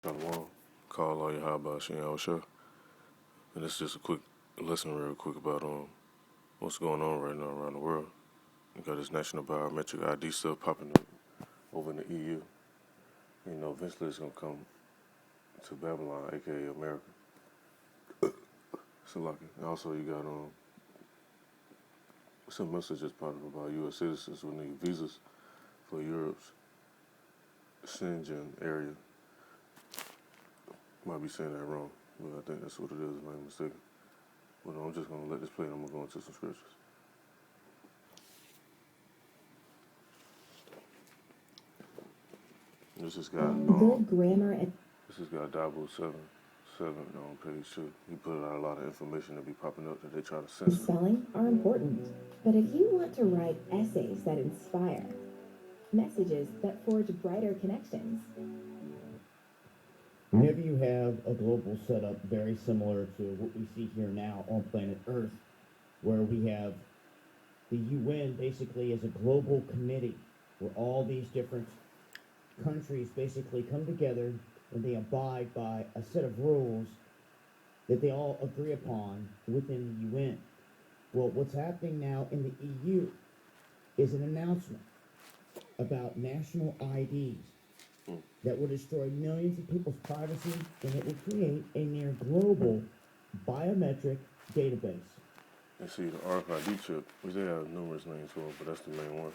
Shalom. Call all your high about Shin Show. And this is just a quick lesson real quick about what's going on right now around the world. You got this national biometric ID stuff popping up over in the EU. You know, eventually it's gonna come to Babylon, aka America. So lucky. And also you got some message just popped up about US citizens who need visas for Europe's Schengen area. Might be saying that wrong, but I think that's what it is, if I'm not mistaken. But I'm just going to let this play and I'm going to go into some scriptures. This is got good grammar and this has got Dabo 7 on page 2. He put out a lot of information that be popping up that they try to censor. spelling are important. But if you want to write essays that inspire, messages that forge brighter connections, Whenever you have a global setup very similar to what we see here now on planet Earth, where we have the UN basically as a global committee where all these different countries basically come together and they abide by a set of rules that they all agree upon within the UN. Well, what's happening now in the EU is an announcement about national IDs that will destroy millions of people's privacy, and it will create a near global biometric database. And see, the RFID chip, which they have numerous names for, but that's the main one.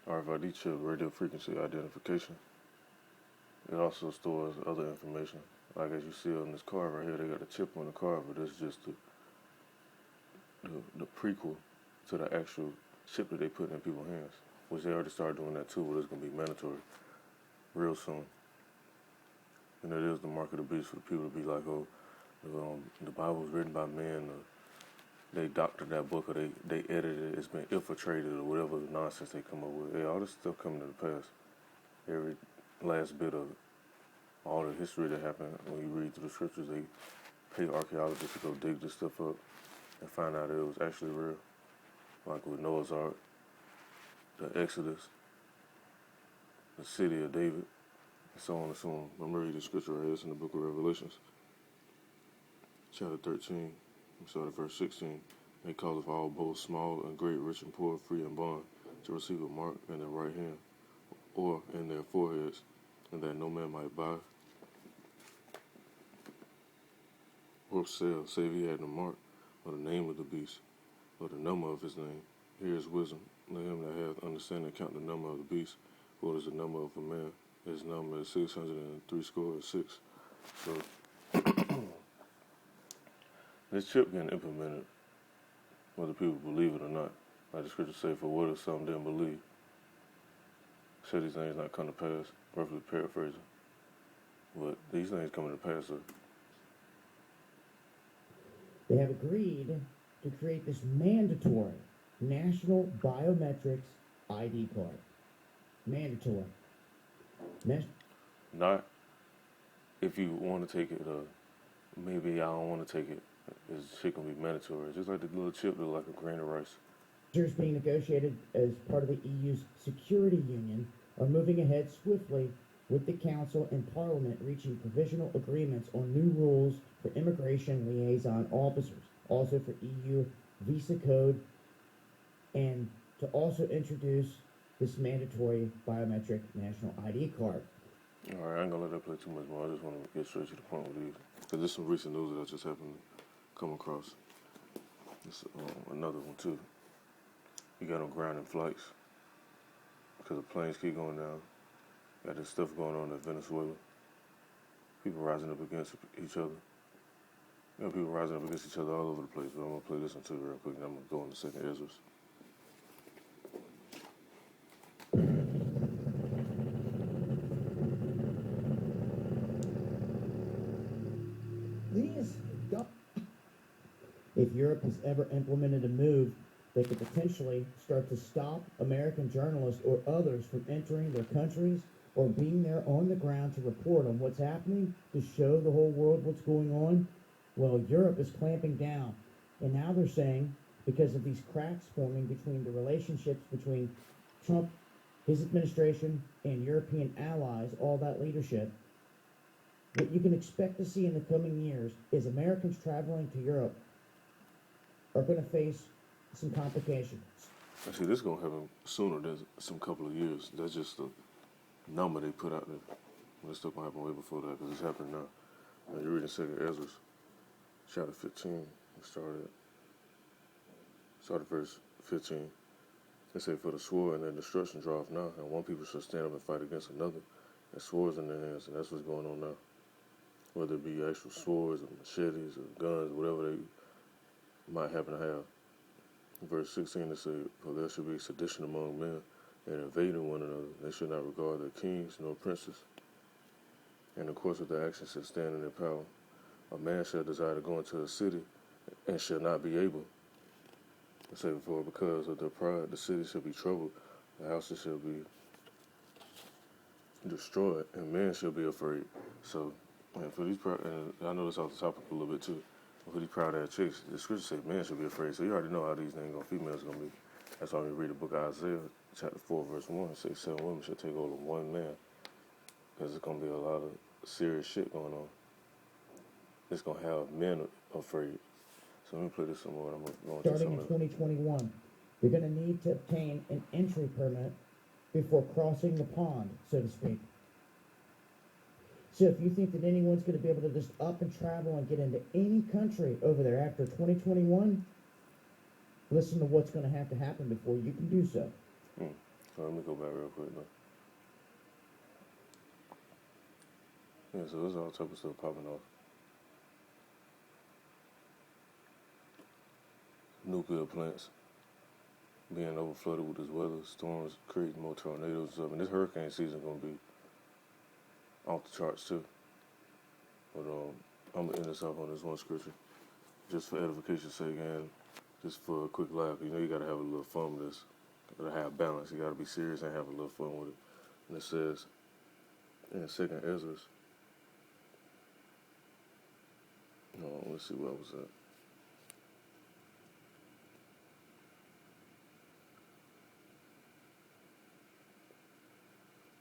RFID chip, radio frequency identification. It also stores other information. Like as you see on this card right here, they got a chip on the card, but it's just the prequel to the actual chip that they put in people's hands. Which they already started doing that too, but it's going to be mandatory real soon. And it is the mark of the beast for the people to be like, oh, the Bible was written by men, they doctored that book, or they edited it, it's been infiltrated, or whatever nonsense they come up with. Yeah, all this stuff coming to the pass. Every last bit of it. All the history that happened, when you read through the scriptures, they pay archaeologists to go dig this stuff up and find out that it was actually real. Like with Noah's Ark, the Exodus, the city of David, and so on and so on. I'm going to read the scripture right here. It's in the book of Revelations, chapter 13, I'm sorry, verse 16. They calleth all both small and great, rich and poor, free and bond, to receive a mark in their right hand, or in their foreheads, and that no man might buy or sell, save he had the mark, or the name of the beast, or the number of his name. Here is wisdom. Let him that hath understanding count the number of the beast, for it is the number of a man. His number is 666. So this chip getting implemented, whether people believe it or not. Like the scripture say, for what if some didn't believe? Said these things not come to pass, roughly paraphrasing. But these things coming to pass are They have agreed to create this mandatory national biometrics ID card. Mandatory. not, if you want to take it, maybe I don't want to take it. It's shit gonna be mandatory. Just like the little chip look like a grain of rice. Measures being negotiated as part of the EU's security union are moving ahead swiftly, with the Council and Parliament reaching provisional agreements on new rules for immigration liaison officers, also for EU visa code, and to also introduce this mandatory biometric national ID card. All right, I ain't gonna let that play too much more. I just want to get straight to the point with these, because there's some recent news that I just happened to come across. It's another one too. You got them grounding flights because the planes keep going down. Got this stuff going on in Venezuela. People rising up against each other. You got people rising up against each other all over the place. But I'm gonna play this one too real quick, and I'm gonna go into Second Ezra. If Europe has ever implemented a move that could potentially start to stop American journalists or others from entering their countries or being there on the ground to report on what's happening, to show the whole world what's going on, well, Europe is clamping down. And now they're saying, because of these cracks forming between the relationships between Trump his administration and European allies, all that leadership, what you can expect to see in the coming years is Americans traveling to Europe are going to face some complications. Actually, this is gonna happen sooner than some couple of years. That's just the number they put out there. This stuff gonna happen way before that because it's happening now. You're reading Second Ezra, chapter 15. Started verse 15. They say, "For the sword and their destruction draweth now, and one people shall stand up and fight against another, and swords in their hands." And that's what's going on now. Whether it be actual swords or machetes or guns, whatever they might happen to have. Verse 16, they say, "For there should be sedition among men, and invading one another. They should not regard their kings nor princes. And the course of their actions shall stand in their power. A man shall desire to go into a city, and shall not be able. I say before, because of their pride, the city shall be troubled, the houses shall be destroyed, and men shall be afraid." So, and for these proud, and I know this off the topic a little bit too. For these proud ass chicks, the scripture says men should be afraid. So you already know how these females gonna be. That's why we read the book of Isaiah, chapter 4, verse 1. It says 7 women shall take hold of one man, because it's gonna be a lot of serious shit going on. It's gonna have men afraid. So let me play this some more. I'm gonna go into Starting in 2021, you're going to need to obtain an entry permit before crossing the pond, so to speak. So if you think that anyone's going to be able to just up and travel and get into any country over there after 2021, listen to what's going to happen before you can do so. So let me go back real quick now. Yeah, so there's all type of stuff popping off. Nuclear plants being overflooded with this weather, storms creating more tornadoes and stuff. And this hurricane season gonna be off the charts too. But I'm gonna end this off on this one scripture, just for edification's sake and just for a quick laugh. You know, you gotta have a little fun with this. You gotta have balance. You gotta be serious and have a little fun with it. And it says in Second Ezra, let's see where I was at.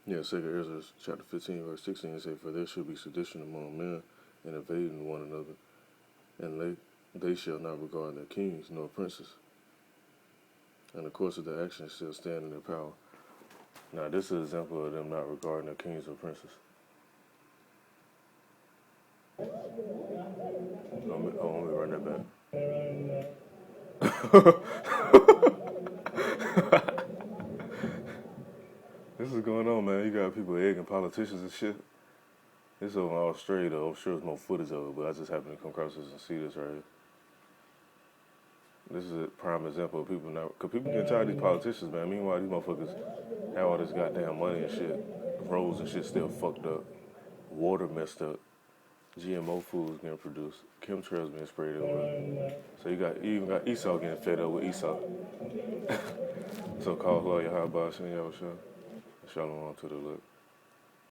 Yeah, Second Ezra chapter 15, verse 16, it says, "For there shall be sedition among men, and invading one another, and they shall not regard their kings nor princes. And the course of their actions shall stand in their power." Now, this is an example of them not regarding their kings or princes. Let me run that back. This is going on, man. You got people egging politicians and shit. This over in Australia, though. I'm sure there's more footage of it, but I just happened to come across this and see this right here. This is a prime example of people now, because people getting tired of these politicians, man. Meanwhile, these motherfuckers have all this goddamn money and shit. Roads and shit still fucked up. Water messed up. GMO foods getting produced. Chemtrails being sprayed everywhere. So you even got Esau getting fed up with Esau. So call lawyer, how about Shalom to the look.